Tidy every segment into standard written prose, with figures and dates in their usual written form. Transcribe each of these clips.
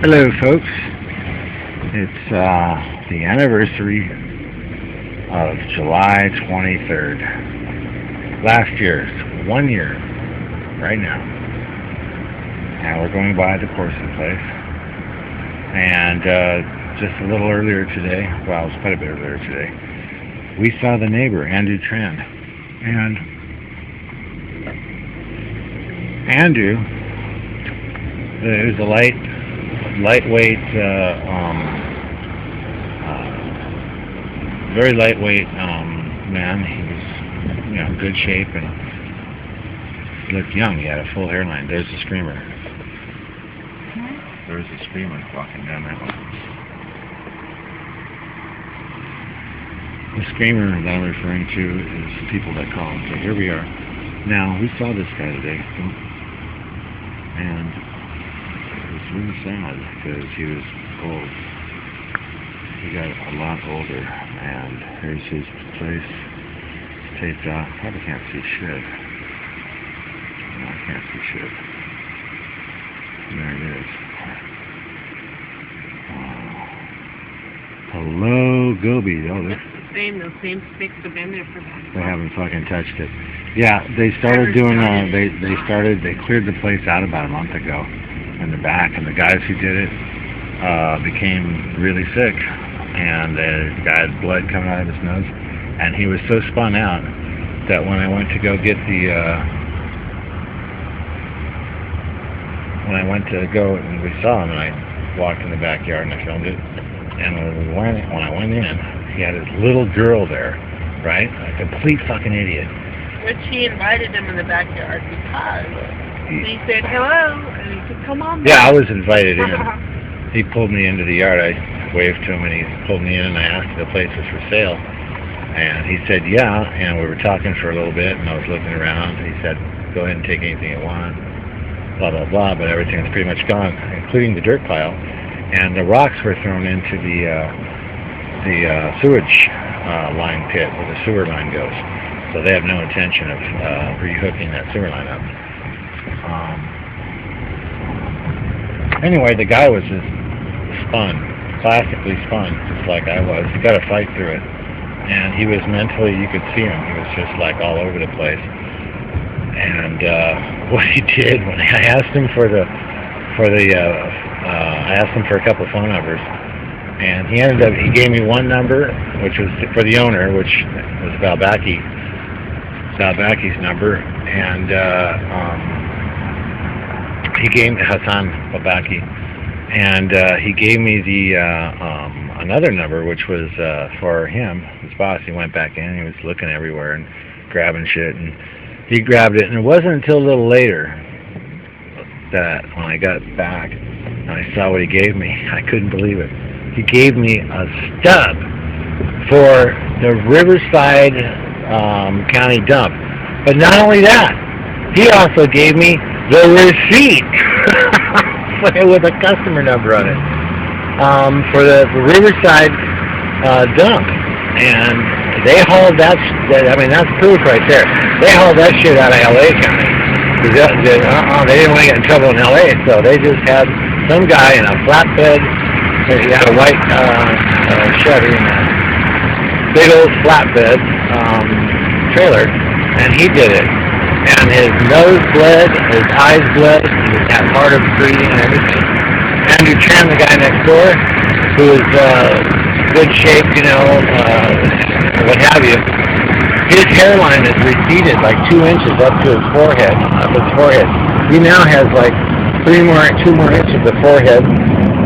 Hello, folks. It's the anniversary of July 23rd. Last year's 1 year, right now. And we're going by the Corson place. And just a little earlier today, well, it was quite a bit earlier today, we saw the neighbor, Andrew Trend. And Andrew, it was a lightweight, very lightweight man. He was, in good shape and he looked young. He had a full hairline. There's the screamer. There's the screamer walking down that way. The screamer that I'm referring to is the people that call. So here we are. Now, we saw this guy today, and it was really sad because he was old. He got a lot older, and here's his place taped off. Probably can't see shit. No, I can't see shit. There it is. Hello, Gobi. Oh, those same sticks have been there for that. They haven't fucking touched it. Yeah, they started doing. They cleared the place out about a month ago in the back, and the guys who did it became really sick, and the guy had blood coming out of his nose, and he was so spun out that when I went to go get the and we saw him, and I walked in the backyard and I filmed it, and when I went in, he had his little girl there, right? A complete fucking idiot. Which he invited him in the backyard because he said hello, and he said, come on. Yeah, I was invited in. He pulled me into the yard. I waved to him, and he pulled me in, and I asked if the place was for sale. And he said, yeah, and we were talking for a little bit, and I was looking around. He said, go ahead and take anything you want, blah, blah, blah, but everything's pretty much gone, including the dirt pile. And the rocks were thrown into the sewage line pit where the sewer line goes. So they have no intention of rehooking that sewer line up. Anyway, the guy was just spun, classically spun, just like I was. He got to fight through it. And he was mentally, you could see him, he was just like all over the place. And what he did when I asked him I asked him for a couple of phone numbers, and he gave me one number, which was for the owner, which was Balbaki's number, and he gave me Hassan Balbaki, and he gave me the another number, which was for him, his boss. He went back in, he was looking everywhere and grabbing shit, and he grabbed it, and it wasn't until a little later that when I got back and I saw what he gave me, I couldn't believe it. He gave me a stub for the Riverside County dump. But not only that, he also gave me the receipt with a customer number on it for the Riverside dump. And they hauled that's proof right there. They hauled that shit out of LA County. They didn't want to get in trouble in LA, so they just had some guy in a flatbed. He had a white Chevy and a big old flatbed trailer, and he did it. And his nose bled, his eyes bled, he had hard of breathing and everything. Andrew Chan, the guy next door, who was good shape, what have you, his hairline is receded like 2 inches up to his forehead, He now has like 2 more inches of forehead.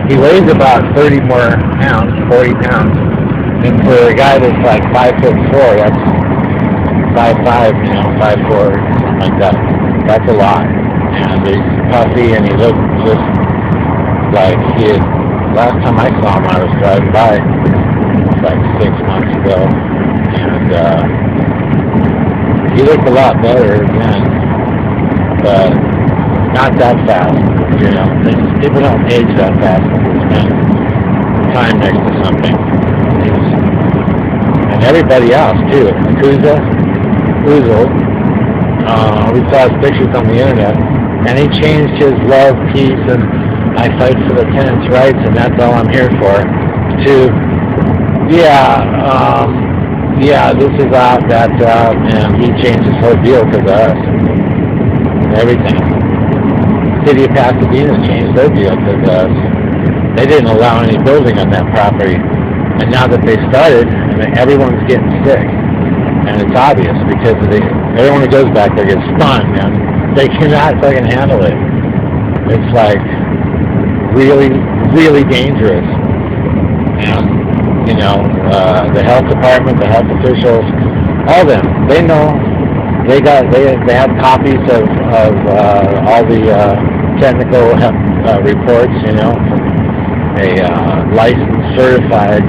He weighs about 40 pounds. And for a guy that's like 5'4", that's 5'5", 5'4", something like that. That's a lot. And he's puffy, and he looks just like last time I saw him, I was driving by, like 6 months ago, and he looked a lot better then, but not that fast, People don't age that fast if they spend time next to something. And everybody else, too. Uzo, we saw his pictures on the internet, and he changed his love, peace, and I fight for the tenants' rights, and that's all I'm here for. To, this is out, that's out, and he changed his whole deal because of us. Everything. City of Pasadena changed their deal because of us. They didn't allow any building on that property. And now that they started, everyone's getting sick. And it's obvious because everyone who goes back there gets spun, man. They cannot fucking handle it. It's like really, really dangerous. And, the health department, the health officials, all of them, they know. They have copies of all the technical reports, from a licensed, certified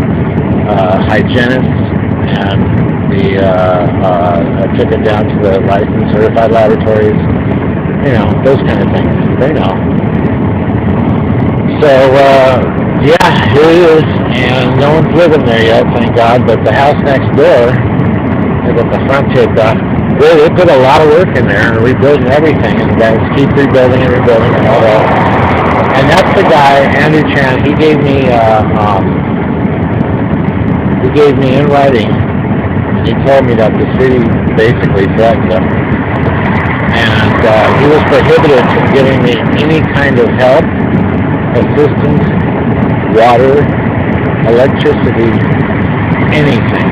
hygienist, and I took it down to the licensed, certified laboratories, those kind of things. They know. So, here it is, and no one's living there yet, thank God, but the house next door, they got the front taped off. They put a lot of work in there and rebuilding everything, and the guys keep rebuilding and rebuilding and all that. And that's the guy, Andrew Chan. He gave me in writing, and he told me that the city basically threatened him, and he was prohibited from giving me any kind of help, assistance, water, electricity, anything.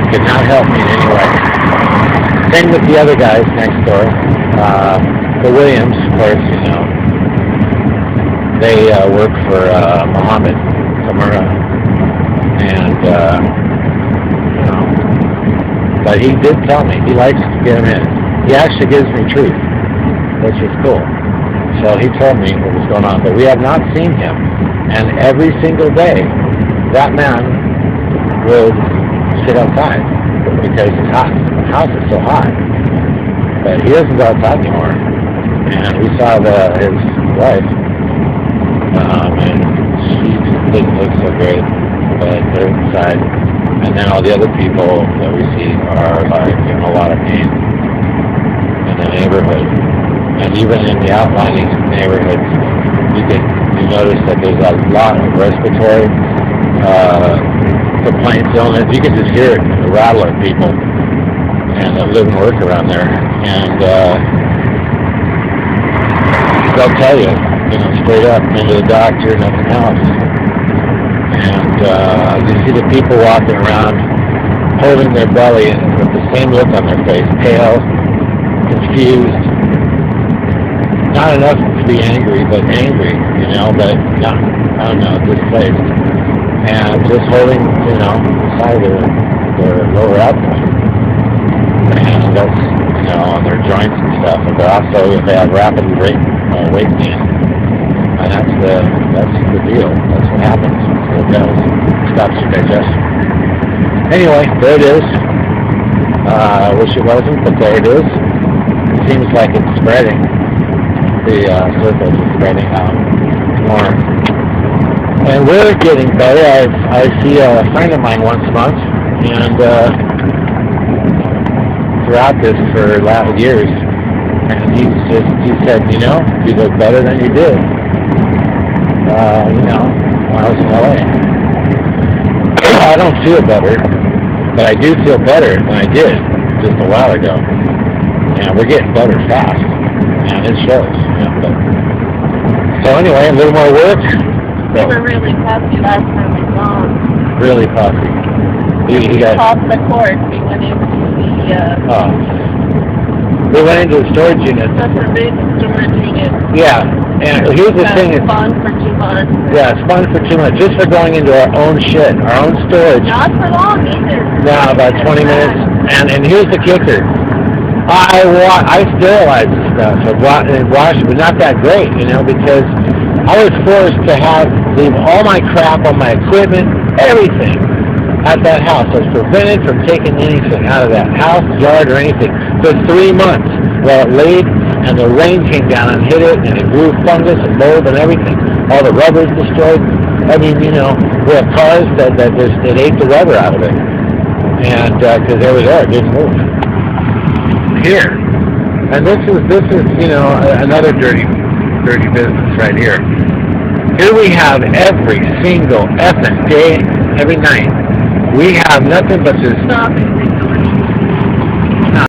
Could not help me in any way. Same with the other guys next door. The Williams, of course, they work for Mohammed Kamara. And, but he did tell me he likes to get him in. He actually gives me truth, which is cool. So he told me what was going on, but we have not seen him. And every single day, that man would sit outside because it's hot. The house is so hot. But he doesn't go outside anymore. And we saw his wife, and she didn't look so great, but they're inside. And then all the other people that we see are like in a lot of pain in the neighborhood. And even in the outlying neighborhoods, you notice that there's a lot of respiratory complaints, illness. You can just hear it, the rattle of people, and that live and work around there. And they'll tell you, straight up, into the doctor, nothing else. And you see the people walking around, holding their belly and with the same look on their face, pale, confused. Not enough to be angry, but angry, but not, I don't know, displaced. And just holding, the side of their lower abdomen. And that's, on their joints and stuff. And they have rapid weight gain. And that's the deal. That's what happens. That's what it does. It stops your digestion. Anyway, there it is. I wish it wasn't, but there it is. It seems like it's spreading. The circles are spreading out more. And we're getting better. I see a friend of mine once a month, and throughout this for a lot of years, and he said, you look better than you did, when I was in LA. I don't feel better, but I do feel better than I did just a while ago. And we're getting better fast, and it shows. So anyway, a little more work. We were really puffy last time we saw him. Really puffy. We got off the court. We went into we went into the storage unit. That's a big storage unit. Yeah, and here's the thing. Spun for 2 months. Yeah, spun for 2 months, just for going into our own shit, our own storage. Not for long either. No, about 20 minutes. And here's the kicker. I sterilized the stuff and washed it, but not that great, because I was forced to leave all my crap on my equipment, everything, at that house. I was prevented from taking anything out of that house, yard, or anything for 3 months. Well, it laid, and the rain came down and hit it, and it grew fungus and mold and everything. All the rubber's destroyed. I mean, we have cars that it ate the rubber out of it, and because they were there, it didn't move. Here, and this is another dirty dirty business right here. Here we have every single effing day, every night. We have nothing but this. Stop it.